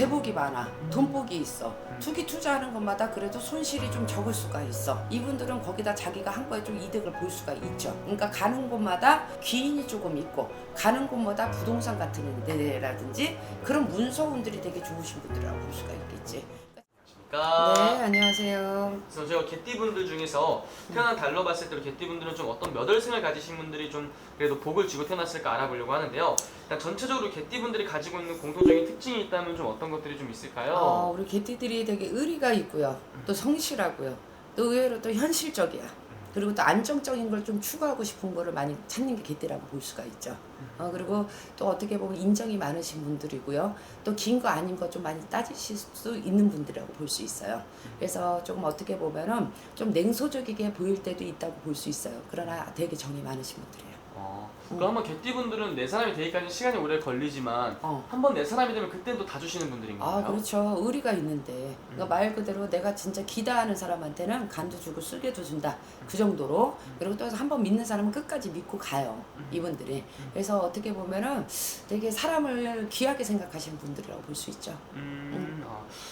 제복이 많아. 돈복이 있어. 투기 투자하는 것마다 그래도 손실이 좀 적을 수가 있어. 이분들은 거기다 자기가 한 거에 좀 이득을 볼 수가 있죠. 그러니까 가는 곳마다 귀인이 조금 있고 가는 곳마다 부동산 같은 데라든지 그런 문서운들이 되게 좋으신 분들이라고 볼 수가 있겠지. 네, 안녕하세요. 그래서 제가 개띠분들 중에서 태어난 달로 봤을 때 개띠분들은 좀 어떤 몇 월생을 가지신 분들이 좀 그래도 복을 쥐고 태어났을까 알아보려고 하는데요. 일단 전체적으로 개띠분들이 가지고 있는 공통적인 특징이 있다면 좀 어떤 것들이 좀 있을까요? 우리 개띠들이 되게 의리가 있고요. 또 성실하고요. 또 의외로 또 현실적이야. 그리고 또 안정적인 걸 좀 추구하고 싶은 거를 많이 찾는 게 개띠라고 볼 수가 있죠. 그리고 또 어떻게 보면 인정이 많으신 분들이고요. 또 긴 거 아닌 거 좀 많이 따지실 수 있는 분들이라고 볼 수 있어요. 그래서 조금 어떻게 보면은 좀 냉소적이게 보일 때도 있다고 볼 수 있어요. 그러나 되게 정이 많으신 분들이에요. 그러면 개띠분들은 내 사람이 되기까지 시간이 오래 걸리지만 한번 내 사람이 되면 그때는 또 다 주시는 분들인가요? 그렇죠. 의리가 있는데 그러니까 말 그대로 내가 진짜 기다하는 사람한테는 간도 주고 쓸개도 준다. 그 정도로. 그리고 또 한 번 믿는 사람은 끝까지 믿고 가요. 이분들이. 그래서 어떻게 보면은 되게 사람을 귀하게 생각하시는 분들이라고 볼 수 있죠.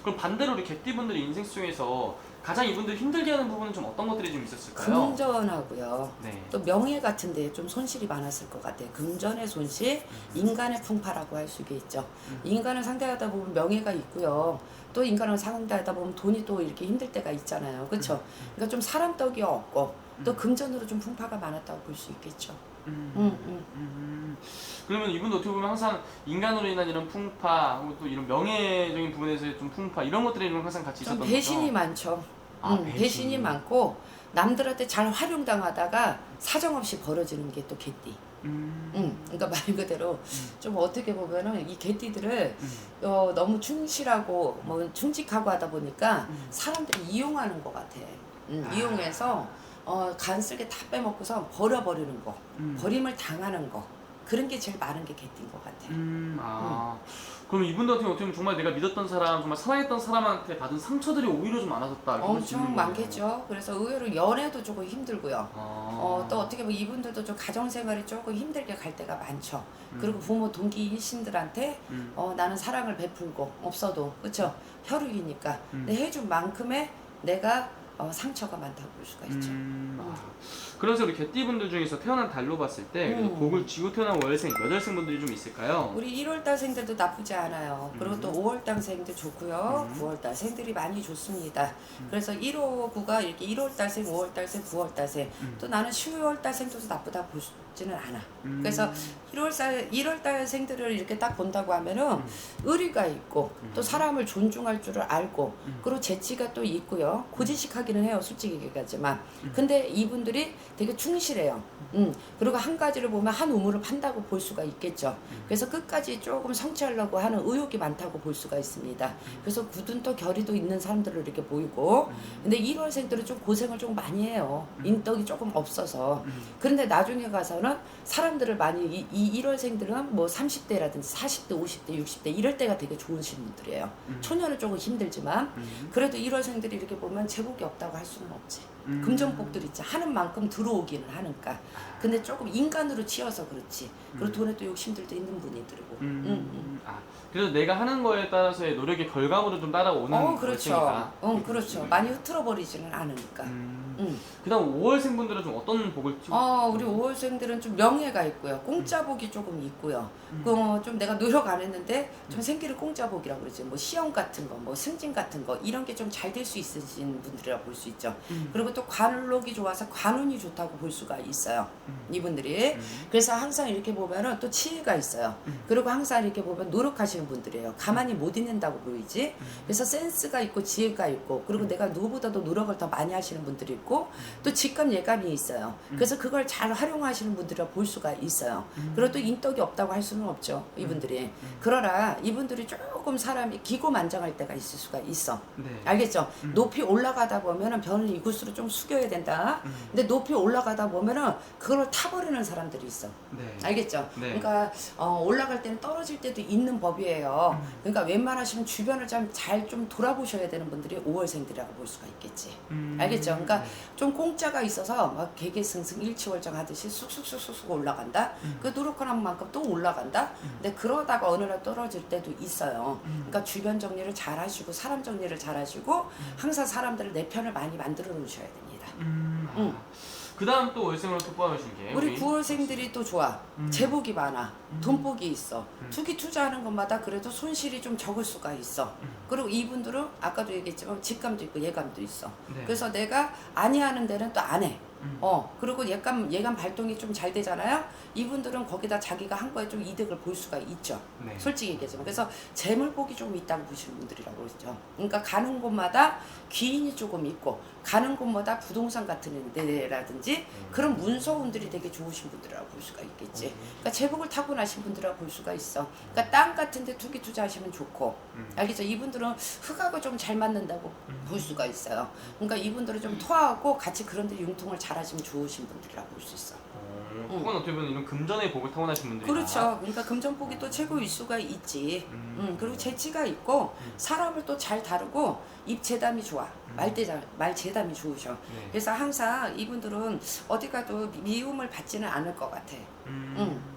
그럼 반대로 우리 개띠분들이 인생 속에서 가장 이분들 힘들게 하는 부분은 좀 어떤 것들이 좀 있었을까요? 금전하고요. 네. 또 명예 같은 데 좀 손실이 많았을 것 같아요. 금전의 손실, 인간의 풍파라고 할 수 있겠죠. 인간을 상대하다 보면 명예가 있고요. 또 인간을 상대하다 보면 돈이 또 이렇게 힘들 때가 있잖아요. 그렇죠? 그러니까 좀 사람 떡이 없고 또 금전으로 좀 풍파가 많았다고 볼 수 있겠죠. 그러면 이분도 어떻게 보면 항상 인간으로 인한 이런 풍파, 그리고 또 이런 명예적인 부분에서의 좀 풍파 이런 것들이 좀 항상 같이 있었던 좀 거죠? 배신이 많죠. 배신. 배신이 많고 남들한테 잘 활용당하다가 사정없이 벌어지는 게 또 개띠. 그러니까 말 그대로 좀 어떻게 보면은 이 개띠들을 너무 충실하고 뭐 충직하고 하다 보니까 사람들이 이용하는 것 같아. 이용해서 간쓸게 다 빼먹고서 버려버리는 거, 버림을 당하는 거 그런 게 제일 많은 게 개띠인 것 같아. 그럼 이분들 같은 경우 어떻게 보면 정말 내가 믿었던 사람, 정말 사랑했던 사람한테 받은 상처들이 오히려 좀 많아졌다. 이렇게 볼수 있는 엄청 거네요. 많겠죠. 그래서 의외로 연애도 조금 힘들고요. 또 어떻게 보면 이분들도 좀 가정생활이 조금 힘들게 갈 때가 많죠. 그리고 부모 동기 일신들한테 나는 사랑을 베풀고 없어도 그렇죠. 혈육이니까 근데 해준 만큼의 내가 상처가 많다고 볼 수가 있죠. 그래서 우리 개띠분들 중에서 태어난 달로 봤을 때 그래도 복을 쥐고 태어난 월생, 몇 월생 분들이 좀 있을까요? 우리 1월달생들도 나쁘지 않아요. 그리고 또 5월달생도 좋고요. 9월달생들이 많이 좋습니다. 그래서 1, 5, 9가 이렇게 1월달생, 5월달생, 9월달생 또 나는 12월달생도 나쁘다 보지는 않아. 그래서 1월달생들을 이렇게 딱 본다고 하면은 의리가 있고 또 사람을 존중할 줄을 알고 그리고 재치가 또 있고요. 고지식하기는 해요. 솔직히 얘기하지만 근데 이분들이 되게 충실해요. 그리고 한 가지를 보면 한 우물을 판다고 볼 수가 있겠죠. 그래서 끝까지 조금 성취하려고 하는 의욕이 많다고 볼 수가 있습니다. 그래서 굳은 또 결의도 있는 사람들을 이렇게 보이고 근데 1월생들은 좀 고생을 좀 많이 해요. 인덕이 조금 없어서. 그런데 나중에 가서는 사람들을 많이 이 1월생들은 뭐 30대라든지 40대, 50대, 60대 이럴 때가 되게 좋으신 분들이에요. 초년은 조금 힘들지만 그래도 1월생들이 이렇게 보면 제복이 없다고 할 수는 없지. 금전복들 있지. 하는 만큼 들어오기는 하니까. 근데 조금 인간으로 치여서 그렇지. 그리고 돈에 또 욕심들도 있는 분이들이고. 그래서 내가 하는 거에 따라서의 노력의 결과물은 좀 따라오는 그렇죠. 그렇죠. 많이 흐트러버리지는 않으니까. 그다음 5월생 분들은 좀 어떤 복을 우리 5월생들은 좀 명예가 있고요. 공짜복이 조금 있고요. 좀 내가 노력 안 했는데 좀 생기를 공짜복이라고 그러지. 뭐 시험 같은 거, 뭐 승진 같은 거 이런 게 좀 잘 될 수 있으신 분들이라고 볼 수 있죠. 그리고 또 관록이 좋아서 관운이 좋다고 볼 수가 있어요. 이분들이. 그래서 항상 이렇게 보면은 또 치의가 있어요. 그리고 항상 이렇게 보면 노력하시는 분들이에요. 가만히 못 있는다고 보이지. 그래서 센스가 있고 지혜가 있고 그리고 내가 누구보다도 노력을 더 많이 하시는 분들이 있고 또 직감 예감이 있어요. 그래서 그걸 잘 활용하시는 분들이라 볼 수가 있어요. 그리고 또 인덕이 없다고 할 수는 없죠. 이분들이. 그러나 이분들이 조금 사람이 기고만장할 때가 있을 수가 있어. 네. 알겠죠? 높이 올라가다 보면은 변을 이곳으로 좀 숙여야 된다. 근데 높이 올라가다 보면은 그걸 타버리는 사람들이 있어. 네. 알겠죠? 네. 그러니까 올라갈 때는 떨어질 때도 있는 법이에요. 그러니까 웬만하시면 주변을 잘 좀 돌아보셔야 되는 분들이 5월생들이라고 볼 수가 있겠지. 알겠죠? 그러니까 네. 좀 공짜가 있어서 막 개개승승 일치월장 하듯이 쑥쑥쑥쑥 올라간다. 그 노력하는 만큼 또 올라간다. 근데 그러다가 어느 날 떨어질 때도 있어요. 그러니까 주변 정리를 잘 하시고 사람 정리를 잘 하시고 항상 사람들을 내 편을 많이 만들어 놓으셔야 됩니다. 그 다음 또 월생으로 또 뽑아주신 게 우리 9월생들이 또 좋아. 재복이 많아. 돈복이 있어. 투기 투자하는 것마다 그래도 손실이 좀 적을 수가 있어. 그리고 이분들은 아까도 얘기했지만 직감도 있고 예감도 있어. 네. 그래서 내가 아니하는 데는 또 안 해. 그리고 예감 발동이 좀 잘 되잖아요. 이분들은 거기다 자기가 한 거에 좀 이득을 볼 수가 있죠. 네. 솔직히 얘기하자면. 그래서 재물복이 좀 있다고 보시는 분들이라고 그러죠. 그러니까 가는 곳마다 귀인이 조금 있고 가는 곳마다 부동산 같은 데라든지 그런 문서운들이 되게 좋으신 분들이라고 볼 수가 있겠지. 그러니까 재복을 타고나신 분들이라고 볼 수가 있어. 그러니까 땅 같은 데 투기 투자하시면 좋고 알겠죠? 이분들은 흙하고 좀 잘 맞는다고 볼 수가 있어요. 그러니까 이분들은 좀 토하고 같이 그런 데 융통을 잘 하시면 좋으신 분들이라고 볼 수 있어. 그건 어떻게 보면 이런 금전의 복을 타고나신 분들이 그렇죠. 그러니까 금전복이 또 최고일 수가 있지. 그리고 재치가 있고 사람을 또 잘 다루고 입재담이 좋아. 말재담이 좋으셔. 네. 그래서 항상 이분들은 어디 가도 미움을 받지는 않을 것 같아.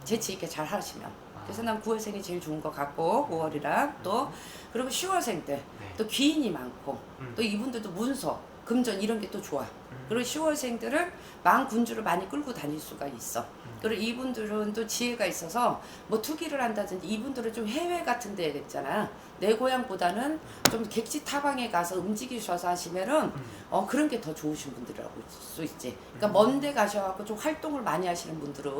재치 있게 잘 하시면. 그래서 난 9월생이 제일 좋은 것 같고 5월이랑 또 그리고 10월생들 또 귀인이 많고 또 이분들도 문서 금전 이런 게 또 좋아. 그리고 10월생들을 망군주를 많이 끌고 다닐 수가 있어. 그리고 이분들은 또 지혜가 있어서 뭐 투기를 한다든지 이분들은 좀 해외 같은 데 있잖아. 내 고향보다는 좀 객지 타방에 가서 움직이셔서 하시면은 그런 게 더 좋으신 분들이라고 볼 수 있지. 그러니까 먼 데 가셔갖고 좀 활동을 많이 하시는 분들은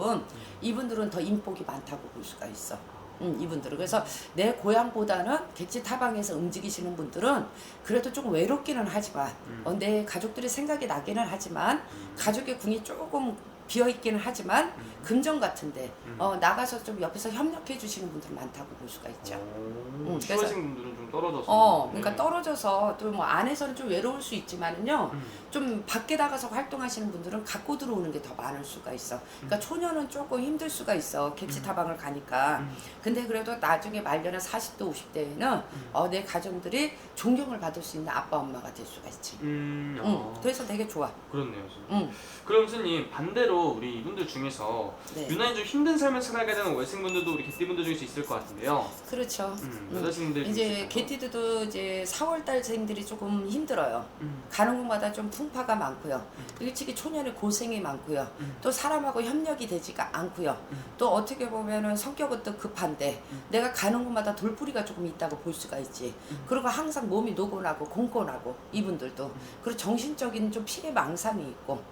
이분들은 더 인복이 많다고 볼 수가 있어. 이분들은. 그래서 내 고향보다는 객지 타방에서 움직이시는 분들은 그래도 조금 외롭기는 하지만 내 가족들이 생각이 나기는 하지만 가족의 궁이 조금 비어있기는 하지만 금전 같은데 나가서 좀 옆에서 협력해 주시는 분들 많다고 볼 수가 있죠. 그래서 10월생 분들은 좀 떨어져서 그러니까 떨어져서 또 뭐 안에서는 좀 외로울 수 있지만은요 좀 밖에 나가서 활동하시는 분들은 갖고 들어오는 게 더 많을 수가 있어. 그러니까 초년은 조금 힘들 수가 있어. 객지 타방을 가니까. 근데 그래도 나중에 말년에 40대 50대에는 내 가정들이 존경을 받을 수 있는 아빠 엄마가 될 수가 있지. 그래서 되게 좋아. 그렇네요. 그럼 스님 반대로 우리 이분들 중에서 네. 유난히 좀 힘든 삶을 살아가게 되는 월생분들도 우리 개띠분들 중에서 있을 것 같은데요. 그렇죠. 여자분들 이제 개띠들도 이제 4월달생들이 조금 힘들어요. 가는 곳마다 좀 풍파가 많고요. 일찍이 초년에 고생이 많고요. 또 사람하고 협력이 되지가 않고요. 또 어떻게 보면은 성격은 또 급한데 내가 가는 곳마다 돌부리가 조금 있다고 볼 수가 있지. 그리고 항상 몸이 노곤하고 공곤하고 이분들도 그리고 정신적인 좀 피해 망상이 있고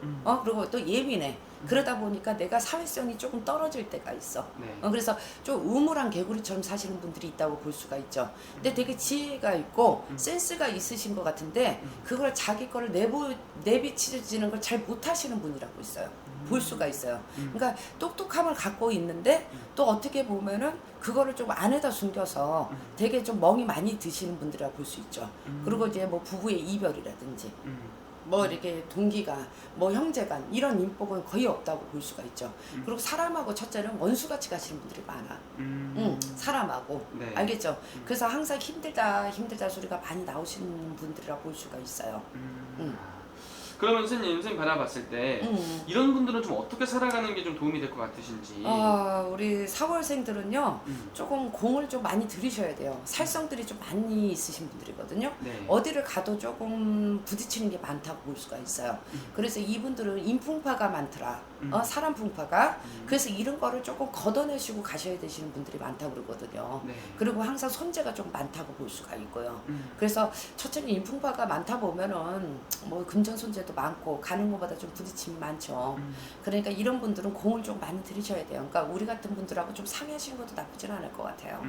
그리고 또 예민해. 그러다 보니까 내가 사회성이 조금 떨어질 때가 있어. 네. 그래서 좀 우물한 개구리처럼 사시는 분들이 있다고 볼 수가 있죠. 근데 되게 지혜가 있고 센스가 있으신 것 같은데 그걸 자기 거를 내비치지는 걸 잘 못하시는 분이라고 있어요. 볼 수가 있어요. 그러니까 똑똑함을 갖고 있는데 또 어떻게 보면은 그거를 좀 안에다 숨겨서 되게 좀 멍이 많이 드시는 분들이라고 볼 수 있죠. 그리고 이제 뭐 부부의 이별이라든지 뭐 이렇게 동기가 뭐 형제간 이런 인복은 거의 없다고 볼 수가 있죠. 그리고 사람하고 첫째는 원수같이 가시는 분들이 많아. 사람하고 네. 알겠죠. 그래서 항상 힘들다 소리가 많이 나오시는 분들이라고 볼 수가 있어요. 그러면 선생님 바라봤을 때 이런 분들은 좀 어떻게 살아가는 게 좀 도움이 될 것 같으신지. 우리 4월생들은요 조금 공을 좀 많이 들이셔야 돼요. 살성들이 좀 많이 있으신 분들이거든요. 네. 어디를 가도 조금 부딪히는 게 많다고 볼 수가 있어요. 그래서 이분들은 인풍파가 많더라. 사람 풍파가. 그래서 이런 거를 조금 걷어내시고 가셔야 되시는 분들이 많다고 그러거든요. 네. 그리고 항상 손재가 좀 많다고 볼 수가 있고요. 그래서 첫째는 인풍파가 많다 보면은 뭐 금전 손재도 많고 가는 곳마다 좀 부딪힘이 많죠. 그러니까 이런 분들은 공을 좀 많이 들이셔야 돼요. 그러니까 우리 같은 분들하고 좀 상의하시는 것도 나쁘진 않을 것 같아요.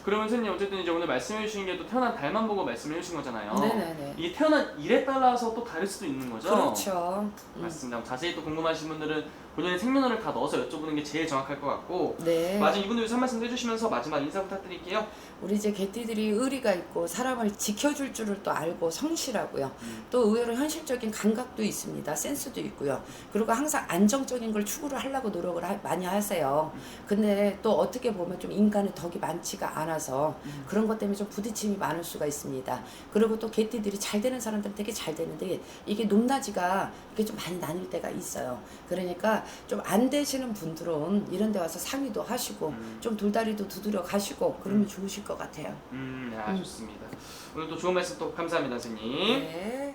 그러면 선생님 어쨌든 이제 오늘 말씀해 주신 게 또 태어난 달만 보고 말씀해 주신 거잖아요. 네네네. 이게 태어난 일에 따라서 또 다를 수도 있는 거죠? 그렇죠. 맞습니다. 자세히 또 궁금하신 분들은 본연의 생년월일 다 넣어서 여쭤보는 게 제일 정확할 것 같고 네. 마지막 이분들 위해서 한 말씀 해주시면서 마지막 인사 부탁드릴게요. 우리 이제 개띠들이 의리가 있고 사람을 지켜줄 줄을 또 알고 성실하고요. 또 의외로 현실적인 감각도 있습니다. 센스도 있고요. 그리고 항상 안정적인 걸 추구를 하려고 노력을 많이 하세요. 근데 또 어떻게 보면 좀 인간의 덕이 많지가 않아서 그런 것 때문에 좀 부딪힘이 많을 수가 있습니다. 그리고 또 개띠들이 잘 되는 사람들은 되게 잘 되는데 이게 높낮이가 이게 좀 많이 나뉠 때가 있어요. 그러니까 좀 안 되시는 분들은 이런 데 와서 상의도 하시고 좀 돌다리도 두드려 가시고 그러면 좋으실 것 같아요. 좋습니다. 오늘 또 좋은 말씀 또 감사합니다, 선생님. 네.